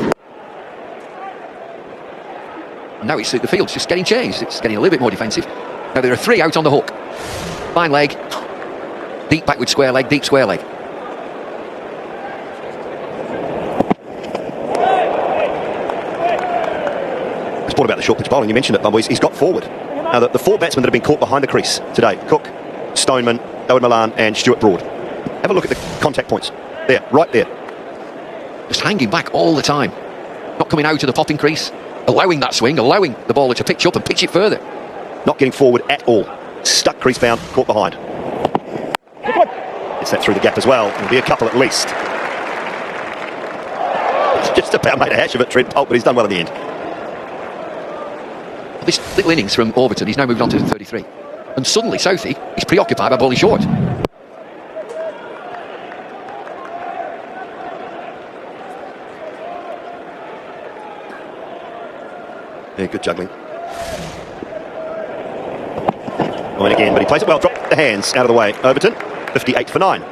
And now the field's just getting changed. It's getting a little bit more defensive. Now there are 3 out on the hook. Fine leg, deep backward square leg, deep square leg. It's brought about the short pitch bowling. You mentioned it, Bumble. He's got forward. Now, the 4 batsmen that have been caught behind the crease today, Cook, Stoneman, David Milan and Stuart Broad. Have a look at the contact points. There, right there. Just hanging back all the time. Not coming out to the popping crease. Allowing that swing, allowing the bowler to pitch up and pitch it further. Not getting forward at all. Stuck crease bound, caught behind. Gets that through the gap as well. There'll be a couple at least. He's just about made a hash of it, Trent Bolt, but he's done well in the end. This little innings from Overton, he's now moved on to 33. And suddenly, Southey, he's preoccupied by bowling short. Yeah, good juggling. Going again, but he plays it well. Dropped the hands out of the way. Overton, 58 for 9.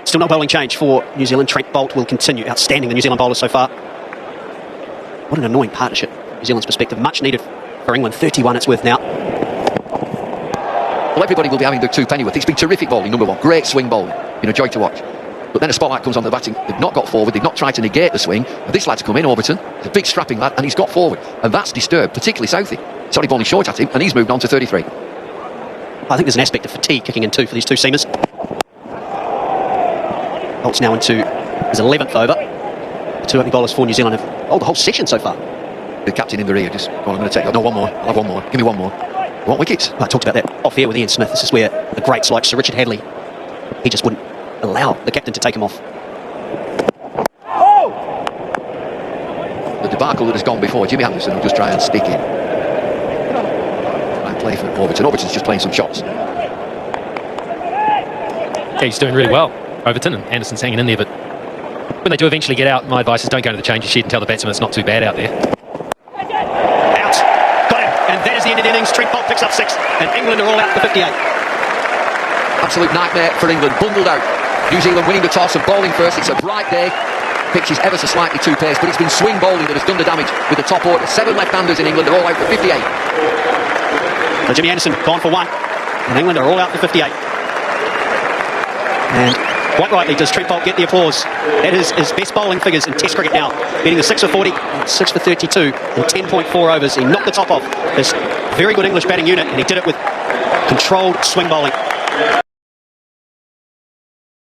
Still no bowling change for New Zealand. Trent Bolt will continue. Outstanding, the New Zealand bowlers so far. What an annoying partnership, New Zealand's perspective. Much needed for England. 31 it's worth now. Well, everybody will be having their 2 Pennyworth. He's been terrific bowling, number 1. Great swing bowling. Been a joy to watch. But then a spotlight comes on the batting. They've not got forward. They've not tried to negate the swing. And this lad's come in, Overton. He's a big strapping lad, and he's got forward. And that's disturbed, particularly Southey. He's only bowling short at him, and he's moved on to 33. I think there's an aspect of fatigue kicking in too for these 2 seamers. Bolt's now into his 11th over. The 2 opening bowlers for New Zealand have bowled the whole session so far. The captain in the rear, just, go on, I'm going to take, no, 1 more, I'll have 1 more, give me 1 more. You want wickets? I talked about that off air with Ian Smith. This is where the greats like Sir Richard Hadley, he just wouldn't allow the captain to take him off. The debacle that has gone before, Jimmy Anderson will just try and stick in. Try and play for Overton. Overton's just playing some shots. Yeah, he's doing really well, Overton, and Anderson's hanging in there, but when they do eventually get out, my advice is don't go to the change shed and tell the batsman it's not too bad out there. Out. Got him. And that is the end of the innings. Trent Bolt picks up 6, and England are all out for 58. Absolute nightmare for England, bundled out. New Zealand winning the toss and bowling first. It's a bright day. Pitch is ever so slightly too pace, but it's been swing bowling that has done the damage with the top order. 7 left-handers in England are all out for 58. So Jimmy Anderson gone for 1, and England are all out for 58. And quite rightly does Trent Bolt get the applause. That is his best bowling figures in Test cricket now. Getting the 6 for 40, 6 for 32 in 10.4 overs. He knocked the top off this very good English batting unit, and he did it with controlled swing bowling.